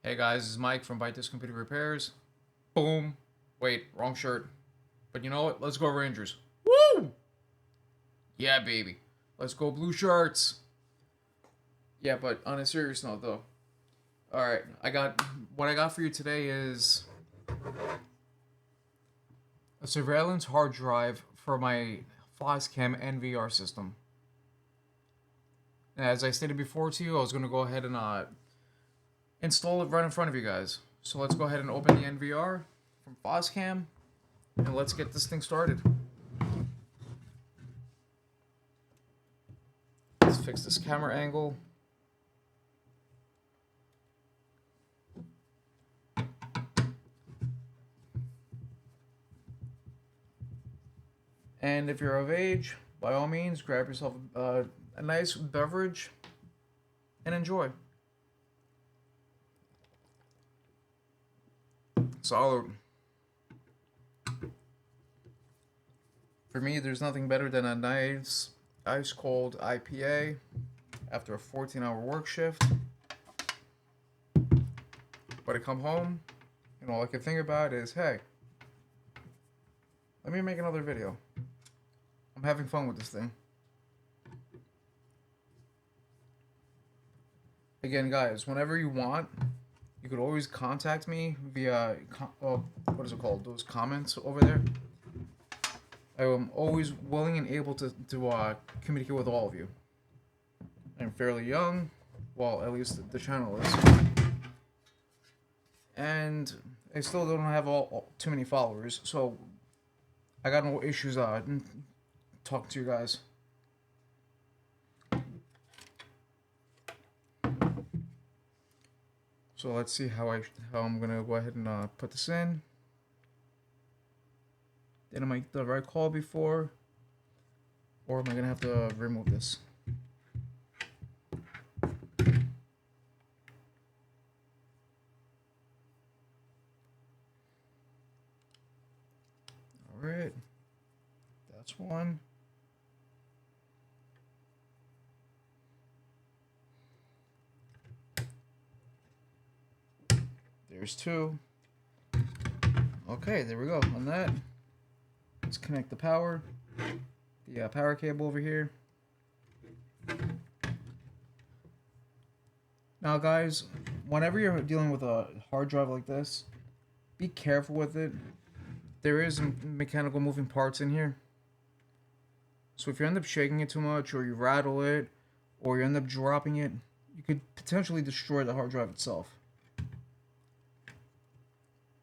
Hey guys, this is Mike from Byte This Computer Repairs. Boom. Wait, wrong shirt. But you know what? Let's go Rangers. Woo! Yeah, baby. Let's go blue shirts. Yeah, but on a serious note though. Alright, what I got for you today is a surveillance hard drive for my Foscam NVR system. And as I stated before to you, I was going to go ahead and install it right in front of you guys. So let's go ahead and open the NVR from Foscam and let's get this thing started. Let's fix this camera angle. And if you're of age, by all means, grab yourself a nice beverage and enjoy. So, for me, there's nothing better than a nice ice cold IPA after a 14-hour work shift. But I come home, and all I can think about is, hey, let me make another video. I'm having fun with this thing. Again, guys, whenever you want, you could always contact me via, what is it called? Those comments over there. I am always willing and able to communicate with all of you. I'm fairly young, well, at least the channel is. And I still don't have too many followers, so I got no issues talking to you guys. So let's see how I'm gonna go ahead and put this in. Did I make the right call before, or am I gonna have to remove this? All right, that's one. There's two. Okay, there we go. On that, let's connect the power cable over here. Now, guys, whenever you're dealing with a hard drive like this, be careful with it. There is mechanical moving parts in here. So if you end up shaking it too much, or you rattle it, or you end up dropping it, you could potentially destroy the hard drive itself.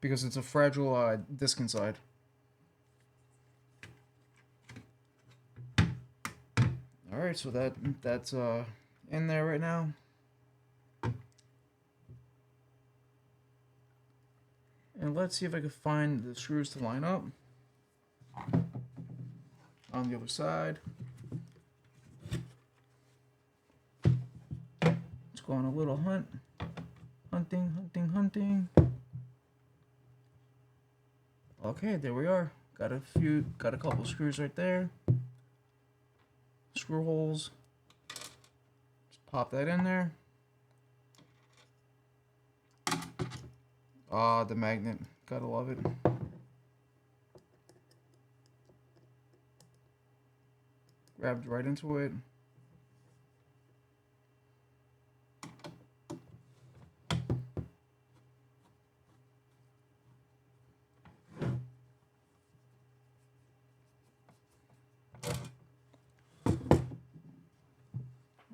Because it's a fragile disk inside. Alright, so that's in there right now. And let's see if I can find the screws to line up on the other side. Let's go on a little hunting. Okay, there we are. Got a couple screws right there. Screw holes. Just pop that in there. Ah, the magnet. Gotta love it. Grabbed right into it.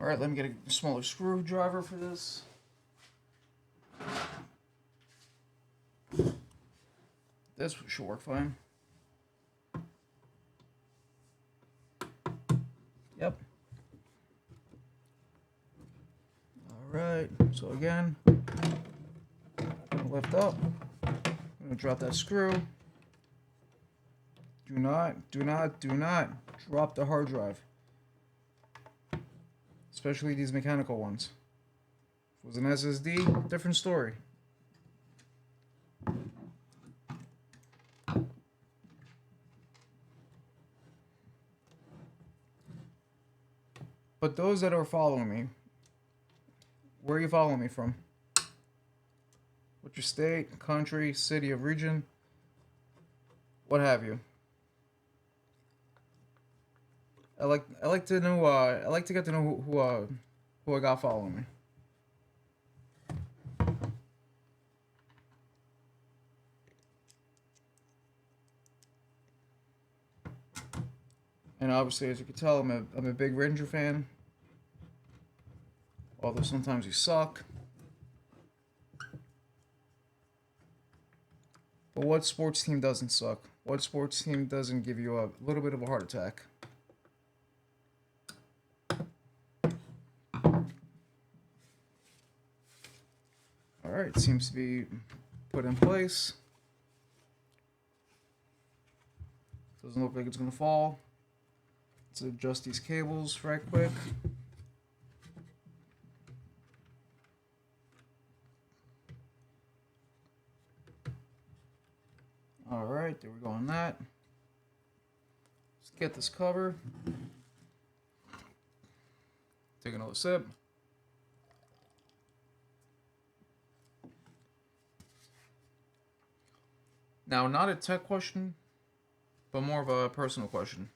Alright, let me get a smaller screwdriver for this. This should work fine. Yep. Alright, so again, I'm gonna lift up. I'm gonna drop that screw. Do not drop the hard drive. Especially these mechanical ones. If it was an SSD, different story. But those that are following me, where are you following me from? What's your state, country, city, or region? What have you? I like to know. I like to get to know who I got following me. And obviously, as you can tell, I'm a big Ranger fan. Although sometimes you suck. But what sports team doesn't suck? What sports team doesn't give you a little bit of a heart attack? Alright, seems to be put in place. Doesn't look like it's gonna fall. Let's adjust these cables right quick. Alright, there we go on that. Let's get this cover. Take another sip. Now, not a tech question, but more of a personal question.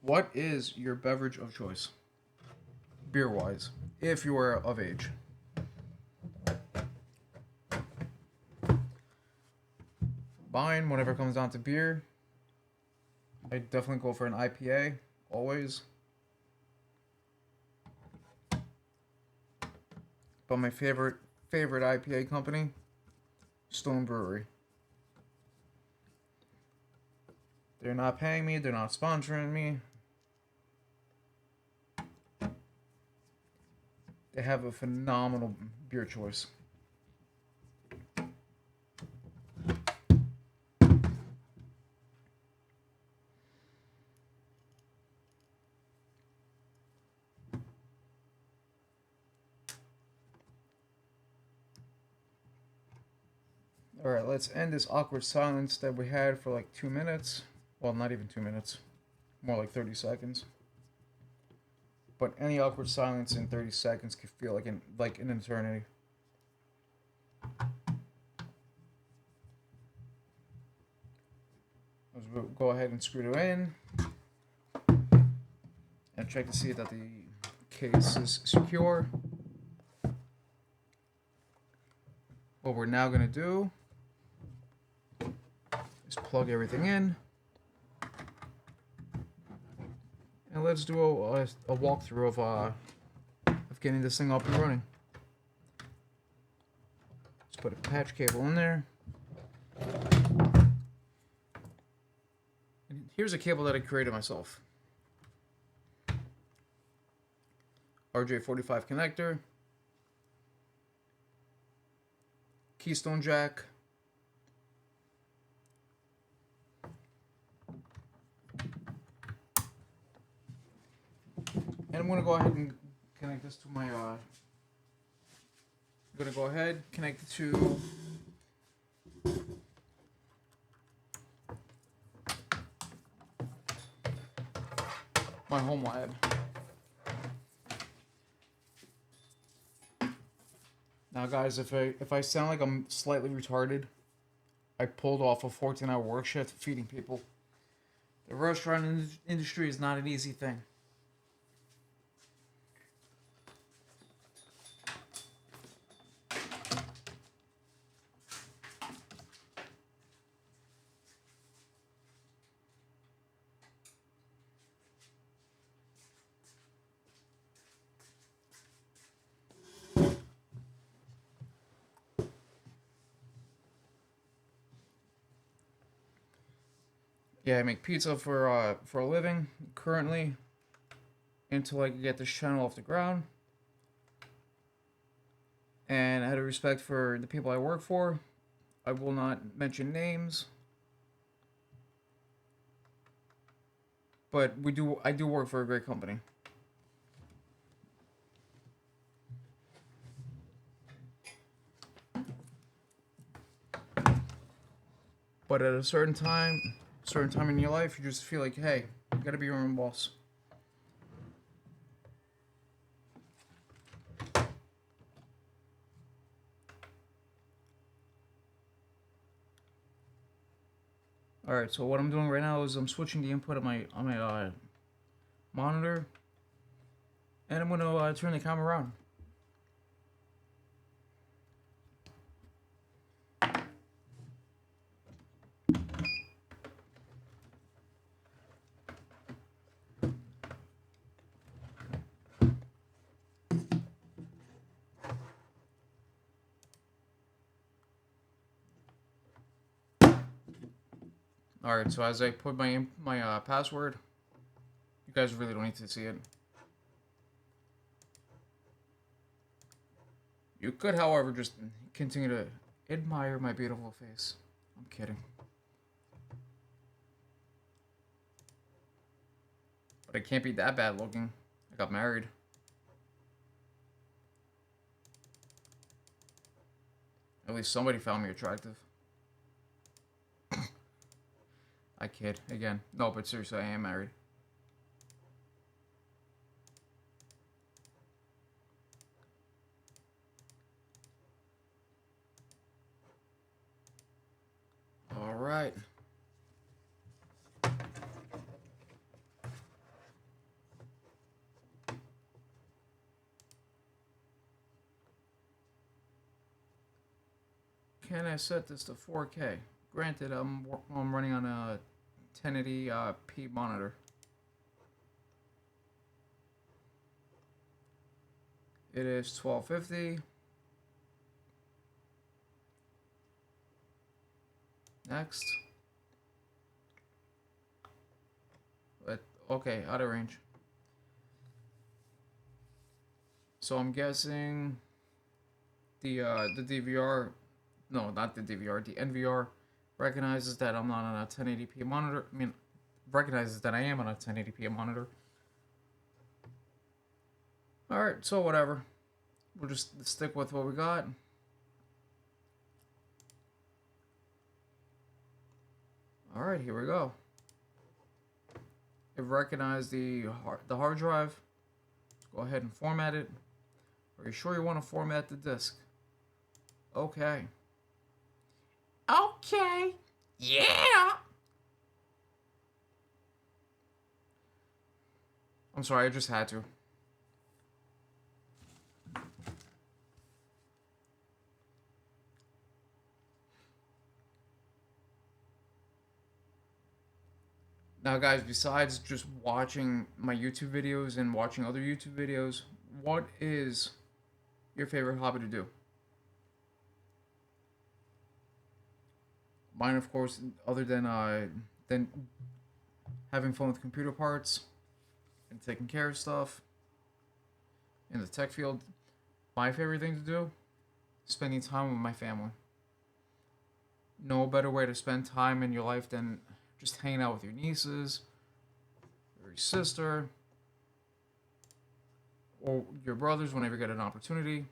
What is your beverage of choice? Beer-wise, if you are of age. Mine, whenever it comes down to beer, I definitely go for an IPA, always. But my favorite IPA company, Stone Brewery. They're not paying me, they're not sponsoring me. They have a phenomenal beer choice. Alright, let's end this awkward silence that we had for like 2 minutes. Well, not even 2 minutes. More like 30 seconds. But any awkward silence in 30 seconds can feel like an eternity. Let's go ahead and screw it in. And check to see that the case is secure. What we're now going to do is plug everything in. And let's do a walkthrough of getting this thing up and running. Let's put a patch cable in there. And here's a cable that I created myself. RJ45 connector. Keystone jack. And I'm going to go ahead and connect this to my, I'm going to go ahead, connect it to my home lab. Now guys, if I sound like I'm slightly retarded, I pulled off a 14-hour work shift feeding people. The restaurant industry is not an easy thing. Yeah, I make pizza for a living currently until I can get this channel off the ground. And out of respect for the people I work for, I will not mention names. But I do work for a great company. But at a certain time in your life, you just feel like, hey, you gotta be your own boss. Alright, so what I'm doing right now is I'm switching the input on my monitor, and I'm gonna turn the camera around. Alright, so as I put my password, you guys really don't need to see it. You could, however, just continue to admire my beautiful face. I'm kidding. But I can't be that bad looking. I got married. At least somebody found me attractive. I kid, again. No, but seriously, I am married. Alright. Can I set this to 4K? Granted, I'm running on a 1080p monitor. It is 1250. Next. But okay, out of range. So I'm guessing the DVR, no, not the DVR, the NVR recognizes that I'm not on a 1080p monitor. I mean, recognizes that I am on a 1080p monitor. Alright, so whatever. We'll just stick with what we got. Alright, here we go. It recognized the hard drive. Let's go ahead and format it. Are you sure you want to format the disk? Okay. Okay. Yeah. I'm sorry, I just had to. Now guys, besides just watching my YouTube videos and watching other YouTube videos, what is your favorite hobby to do? Mine, of course, other than having fun with computer parts and taking care of stuff in the tech field, my favorite thing to do is spending time with my family. No better way to spend time in your life than just hanging out with your nieces, or your sister, or your brothers whenever you get an opportunity.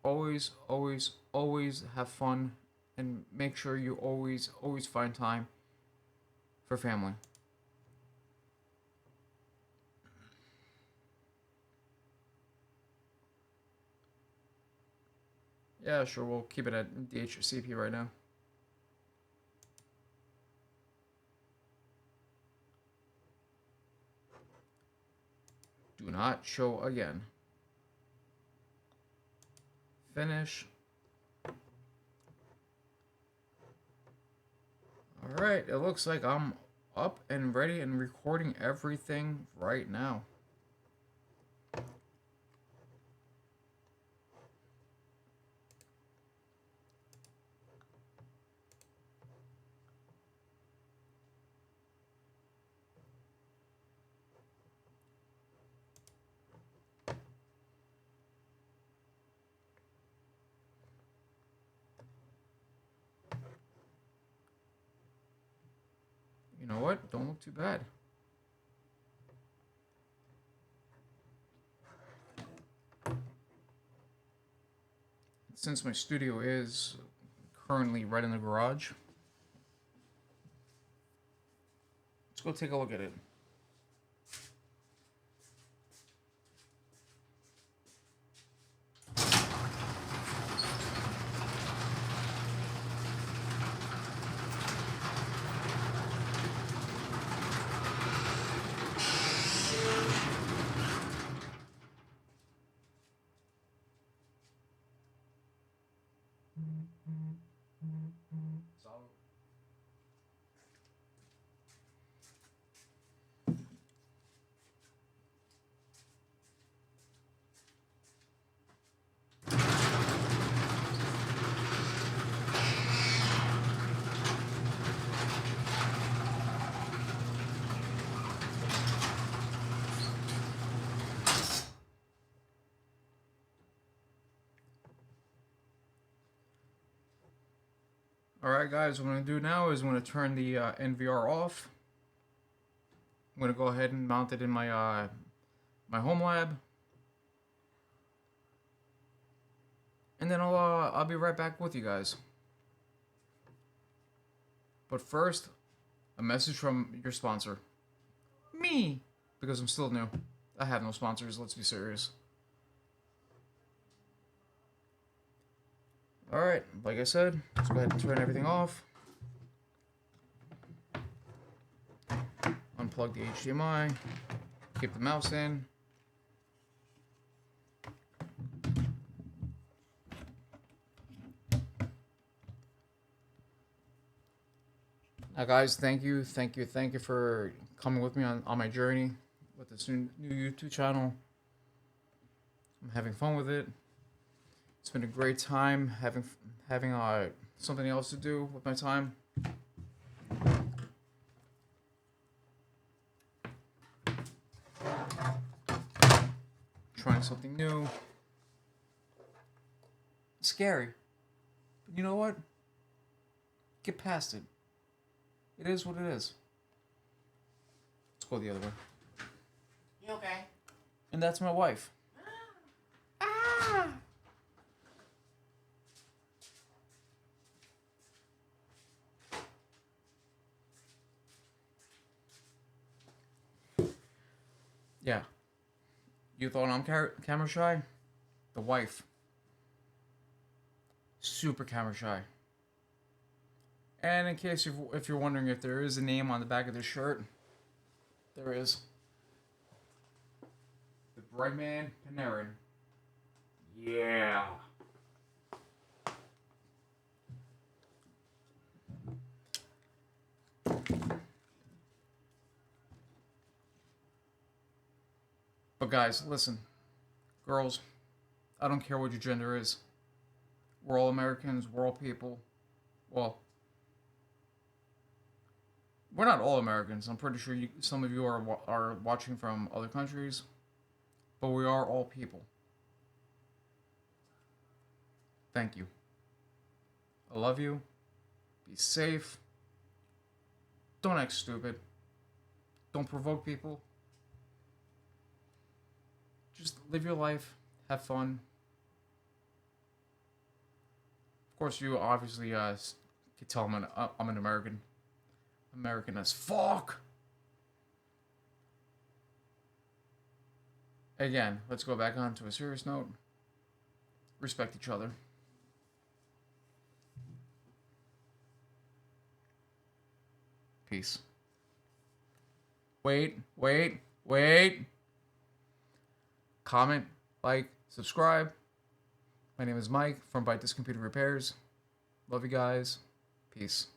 Always, always, always have fun, and make sure you always find time for family. Yeah, sure, we'll keep it at DHCP right now. Do not show again. Finish. Alright, it looks like I'm up and ready and recording everything right now. You know what? Don't look too bad. Since my studio is currently right in the garage, let's go take a look at it. Alright guys, what I'm going to do now is I'm going to turn the NVR off. I'm going to go ahead and mount it in my my home lab. And then I'll be right back with you guys. But first, a message from your sponsor. Me! Because I'm still new. I have no sponsors, let's be serious. Alright, like I said, let's go ahead and turn everything off. Unplug the HDMI. Keep the mouse in. Now guys, thank you for coming with me on my journey with this new YouTube channel. I'm having fun with it. It's been a great time having something else to do with my time. Trying something new. It's scary. But you know what? Get past it. It is what it is. Let's go the other way. You okay? And that's my wife. Ah! Yeah. You thought I'm camera shy? The wife. Super camera shy. And in case if you're wondering if there is a name on the back of this shirt, there is. The Brightman Panarin. Yeah. But guys, listen. Girls, I don't care what your gender is. We're all Americans, we're all people. Well, we're not all Americans. I'm pretty sure some of you are watching from other countries. But we are all people. Thank you. I love you. Be safe. Don't act stupid. Don't provoke people. Just live your life. Have fun. Of course, you obviously can tell I'm an American. American as fuck. Again, let's go back on to a serious note. Respect each other. Peace. Wait. Comment, like, subscribe. My name is Mike from Banter Computer Repairs. Love you guys. Peace.